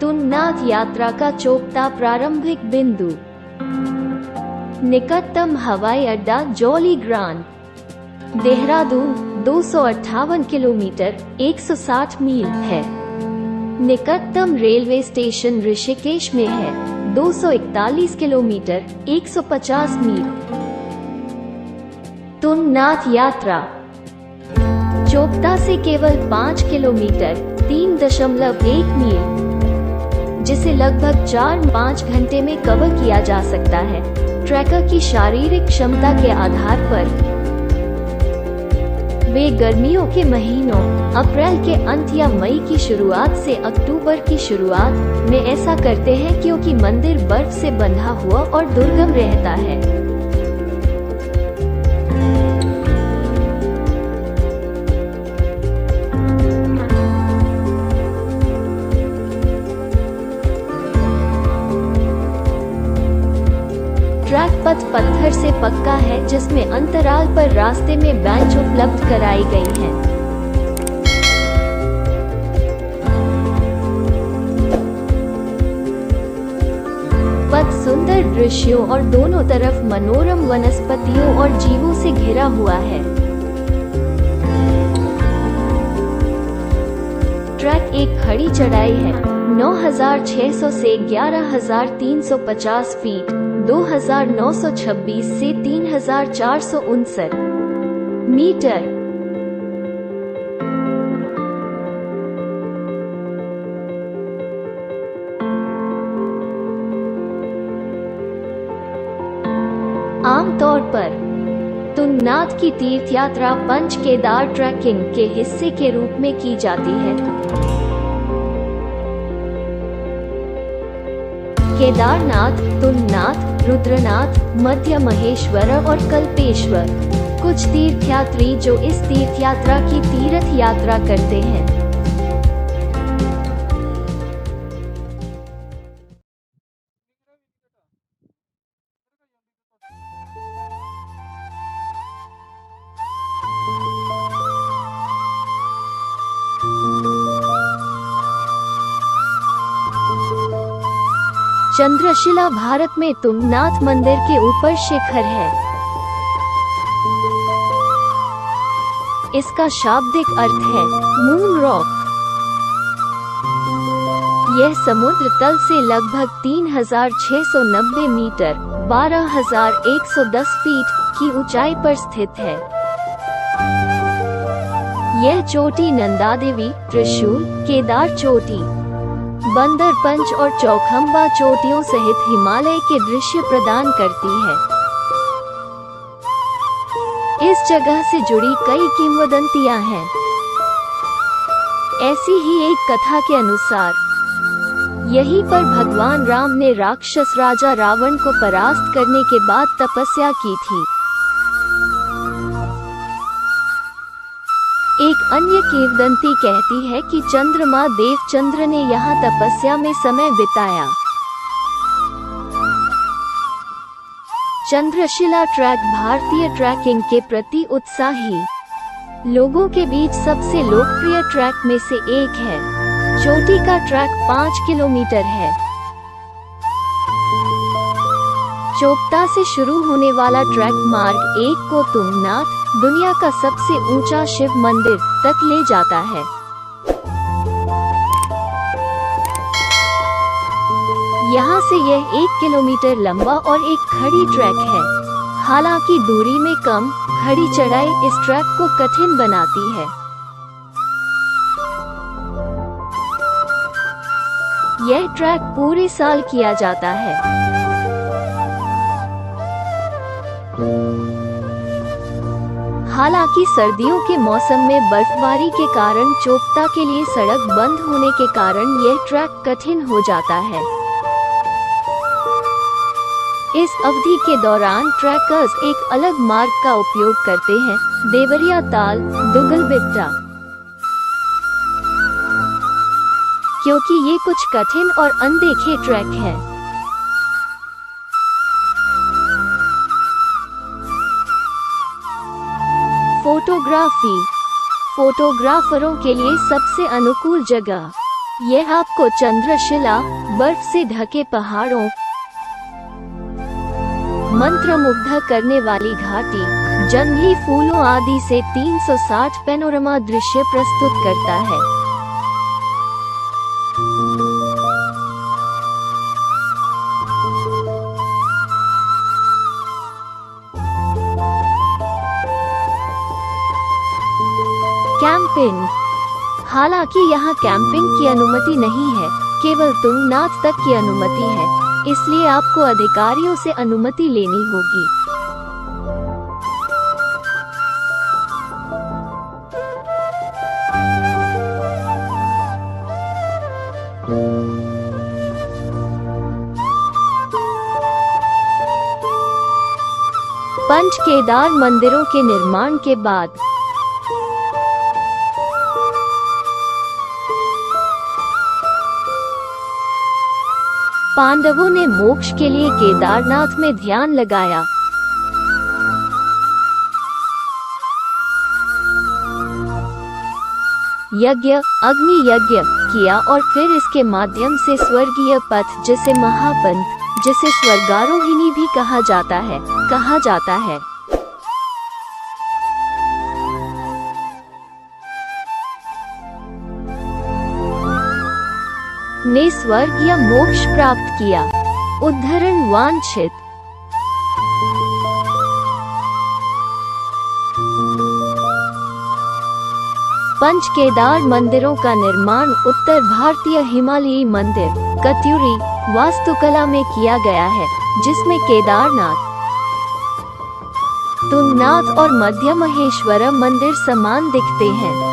तुंगनाथ यात्रा का चोपता प्रारंभिक बिंदु। निकटतम हवाई अड्डा जौलीग्रांट, देहरादून 258 किलोमीटर 160 मील है। निकटतम रेलवे स्टेशन ऋषिकेश में है, 241 किलोमीटर 150 मील। तुंगनाथ यात्रा चोपता से केवल 5 किलोमीटर 3.1 मील, जिसे लगभग 4-5 घंटे में कवर किया जा सकता है। ट्रैकर की शारीरिक क्षमता के आधार पर वे गर्मियों के महीनों अप्रैल के अंत या मई की शुरुआत से अक्टूबर की शुरुआत में ऐसा करते हैं, क्योंकि मंदिर बर्फ से बंधा हुआ और दुर्गम रहता है। ट्रैक पथ पत्थर से पक्का है, जिसमें अंतराल पर रास्ते में बेंच उपलब्ध कराई गई हैं। पथ सुंदर दृश्यों और दोनों तरफ मनोरम वनस्पतियों और जीवों से घिरा हुआ है। ट्रैक एक खड़ी चढ़ाई है, 9,600 से 11,350 फीट, 2,926 से 3,459 मीटर। आमतौर पर तुंगनाथ की तीर्थ यात्रा पंच केदार ट्रैकिंग के हिस्से के रूप में की जाती है। केदारनाथ, तुंगनाथ, रुद्रनाथ, मध्य महेश्वर और कल्पेश्वर, कुछ तीर्थयात्री जो इस तीर्थयात्रा की तीर्थ यात्रा करते हैं। चंद्रशिला भारत में तुंगनाथ मंदिर के ऊपर शिखर है। इसका शाब्दिक अर्थ है मून रॉक। यह समुद्र तल से लगभग 3,690 मीटर 12,110 फीट की ऊंचाई पर स्थित है। यह चोटी नंदादेवी, त्रिशूल, केदार चोटी, बंदरपंच और चौखंबा चोटियों सहित हिमालय के दृश्य प्रदान करती है। इस जगह से जुड़ी कई किंवदंतियां हैं। ऐसी ही एक कथा के अनुसार यहीं पर भगवान राम ने राक्षस राजा रावण को परास्त करने के बाद तपस्या की थी। एक अन्य किंवदंती कहती है कि चंद्रमा देवचंद्र ने यहाँ तपस्या में समय बिताया। चंद्रशिला ट्रैक भारतीय ट्रैकिंग के प्रति उत्साही लोगों के बीच सबसे लोकप्रिय ट्रैक में से एक है। चोटी का ट्रैक 5 किलोमीटर है। चोपता से शुरू होने वाला ट्रैक मार्ग 1 को तुंगनाथ, दुनिया का सबसे ऊंचा शिव मंदिर, तक ले जाता है। यहाँ से यह 1 किलोमीटर लंबा और एक खड़ी ट्रैक है। हालांकि दूरी में कम, खड़ी चढ़ाई इस ट्रैक को कठिन बनाती है। यह ट्रैक पूरे साल किया जाता है। हालांकि सर्दियों के मौसम में बर्फबारी के कारण चोपता के लिए सड़क बंद होने के कारण यह ट्रैक कठिन हो जाता है। इस अवधि के दौरान ट्रैकर्स एक अलग मार्ग का उपयोग करते हैं, देवरिया ताल, दुगलबिट्टा, क्योंकि ये कुछ कठिन और अनदेखे ट्रैक हैं। फोटोग्राफी फोटोग्राफरों के लिए सबसे अनुकूल जगह। यह आपको चंद्रशिला, बर्फ से ढके पहाड़ों, मंत्रमुग्ध करने वाली घाटी, जंगली फूलों आदि से 360 पैनोरमा दृश्य प्रस्तुत करता है। कैंपिंग। हालांकि यहाँ कैंपिंग की अनुमति नहीं है, केवल तुंगनाथ तक की अनुमति है, इसलिए आपको अधिकारियों से अनुमति लेनी होगी। पंच केदार मंदिरों के निर्माण के बाद पांडवों ने मोक्ष के लिए केदारनाथ में ध्यान लगाया। यज्ञ, अग्नि यज्ञ किया और फिर इसके माध्यम से स्वर्गीय पथ, जिसे महापंथ, जिसे स्वर्गारोहिणी भी कहा जाता है। ने स्वर्ग या मोक्ष प्राप्त किया। उद्धरण वांछित। पंच केदार मंदिरों का निर्माण उत्तर भारतीय हिमालयी मंदिर कत्यूरी वास्तुकला में किया गया है, जिसमें केदारनाथ, तुंगनाथ और मध्य महेश्वरम मंदिर समान दिखते हैं।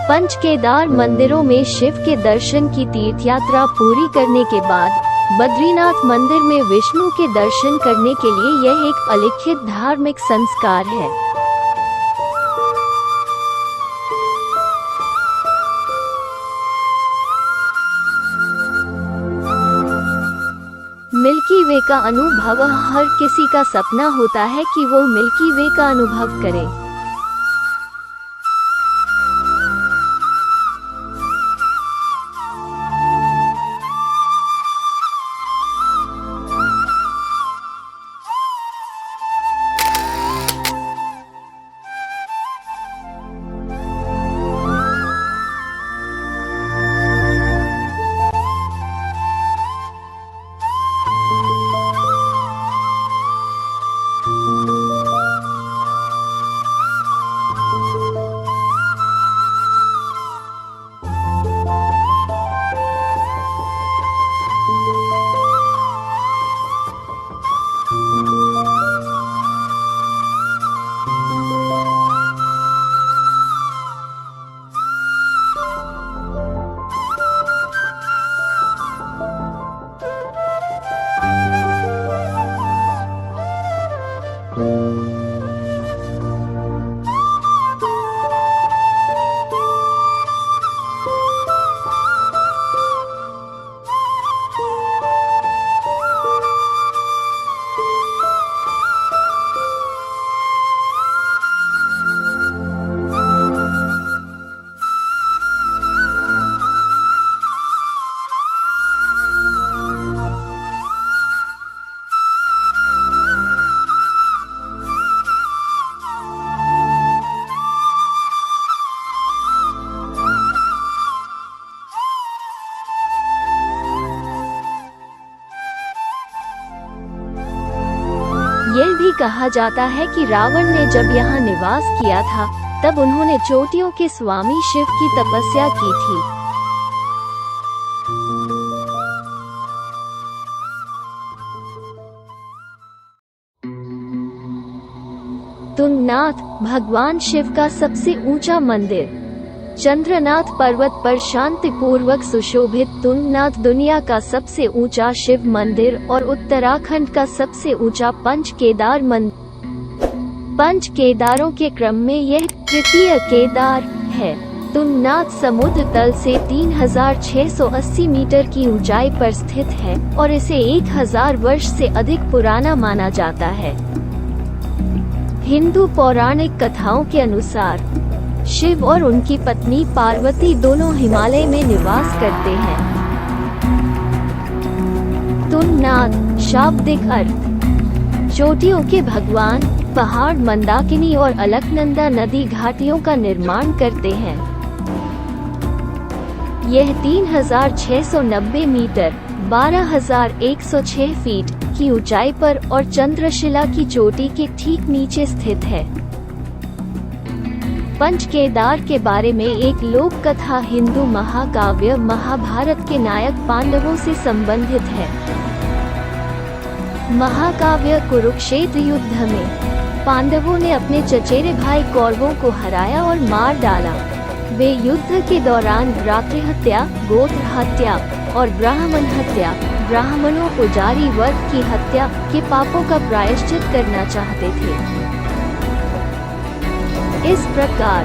पंच केदार मंदिरों में शिव के दर्शन की तीर्थ यात्रा पूरी करने के बाद बद्रीनाथ मंदिर में विष्णु के दर्शन करने के लिए यह एक अलिखित धार्मिक संस्कार है। मिल्की वे का अनुभव। हर किसी का सपना होता है कि वो मिल्की वे का अनुभव करे। यह भी कहा जाता है कि रावण ने जब यहाँ निवास किया था, तब उन्होंने चोटियों के स्वामी शिव की तपस्या की थी। तुंगनाथ भगवान शिव का सबसे ऊंचा मंदिर। चंद्रनाथ पर्वत पर शांतिपूर्वक सुशोभित तुंगनाथ दुनिया का सबसे ऊंचा शिव मंदिर और उत्तराखंड का सबसे ऊंचा पंच केदार मंदिर। पंच केदारों के क्रम में यह तृतीय केदार है। तुंगनाथ समुद्र तल से 3680 मीटर की ऊंचाई पर स्थित है और इसे 1000 वर्ष से अधिक पुराना माना जाता है। हिंदू पौराणिक कथाओं के अनुसार शिव और उनकी पत्नी पार्वती दोनों हिमालय में निवास करते हैं। तुंगनाथ शाब्दिक अर्थ चोटियों के भगवान, पहाड़ मंदाकिनी और अलकनंदा नदी घाटियों का निर्माण करते हैं। यह 3690 मीटर 12106 फीट की ऊंचाई पर और चंद्रशिला की चोटी के ठीक नीचे स्थित है। पंच केदार के बारे में एक लोक कथा हिंदू महाकाव्य महाभारत के नायक पांडवों से संबंधित है। महाकाव्य कुरुक्षेत्र युद्ध में पांडवों ने अपने चचेरे भाई कौरवों को हराया और मार डाला। वे युद्ध के दौरान भ्रातृ हत्या, गोत्र हत्या और ब्राह्मण हत्या, ब्राह्मणों को जारी वर्ग की हत्या के पापों का प्रायश्चित करना चाहते थे। इस प्रकार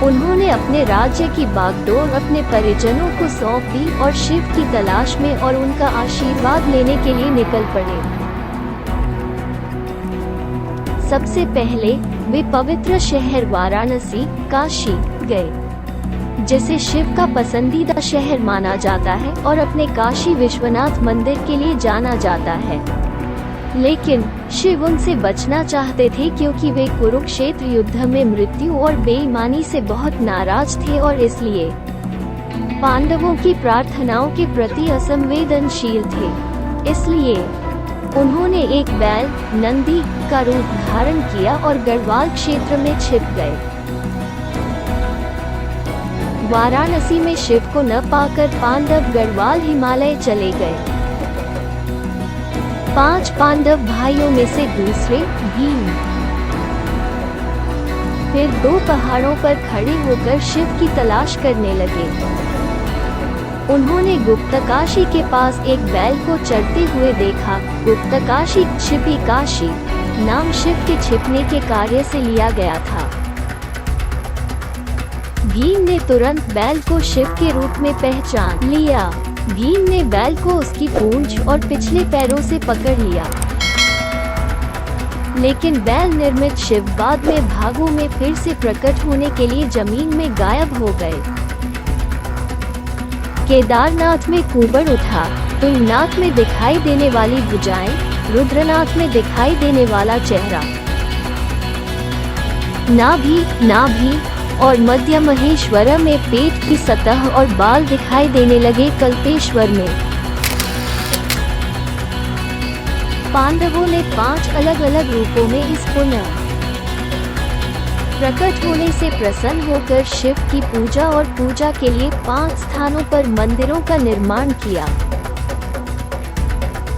उन्होंने अपने राज्य की बागडोर अपने परिजनों को सौंप दी और शिव की तलाश में और उनका आशीर्वाद लेने के लिए निकल पड़े। सबसे पहले वे पवित्र शहर वाराणसी काशी गए, जिसे शिव का पसंदीदा शहर माना जाता है और अपने काशी विश्वनाथ मंदिर के लिए जाना जाता है। लेकिन शिव उनसे बचना चाहते थे क्योंकि वे कुरुक्षेत्र युद्ध में मृत्यु और बेईमानी से बहुत नाराज थे और इसलिए पांडवों की प्रार्थनाओं के प्रति असंवेदनशील थे। इसलिए उन्होंने एक बैल नंदी का रूप धारण किया और गढ़वाल क्षेत्र में छिप गए। वाराणसी में शिव को न पाकर पांडव गढ़वाल हिमालय चले गए। 5 पांडव भाइयों में से दूसरे भीम फिर 2 पहाड़ों पर खड़े होकर शिव की तलाश करने लगे। उन्होंने गुप्तकाशी के पास एक बैल को चरते हुए देखा। गुप्तकाशी छिपी काशी नाम शिव के छिपने के कार्य से लिया गया था। भीम ने तुरंत बैल को शिव के रूप में पहचान लिया। भीम ने बैल को उसकी पूंछ और पिछले पैरों से पकड़ लिया, लेकिन बैल निर्मित शिव बाद में भागों में फिर से प्रकट होने के लिए जमीन में गायब हो गए। केदारनाथ में कुंभड़ उठा, तुंगनाथ में दिखाई देने वाली भुजाएं, रुद्रनाथ में दिखाई देने वाला चेहरा, नाभि और मध्य महेश्वर में पेट की सतह और बाल दिखाई देने लगे। कल्पेश्वर में पांडवों ने 5 अलग अलग रूपों में इस पुनः प्रकट होने से प्रसन्न होकर शिव की पूजा और पूजा के लिए 5 स्थानों पर मंदिरों का निर्माण किया।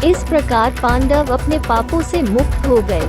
इस प्रकार पांडव अपने पापों से मुक्त हो गए।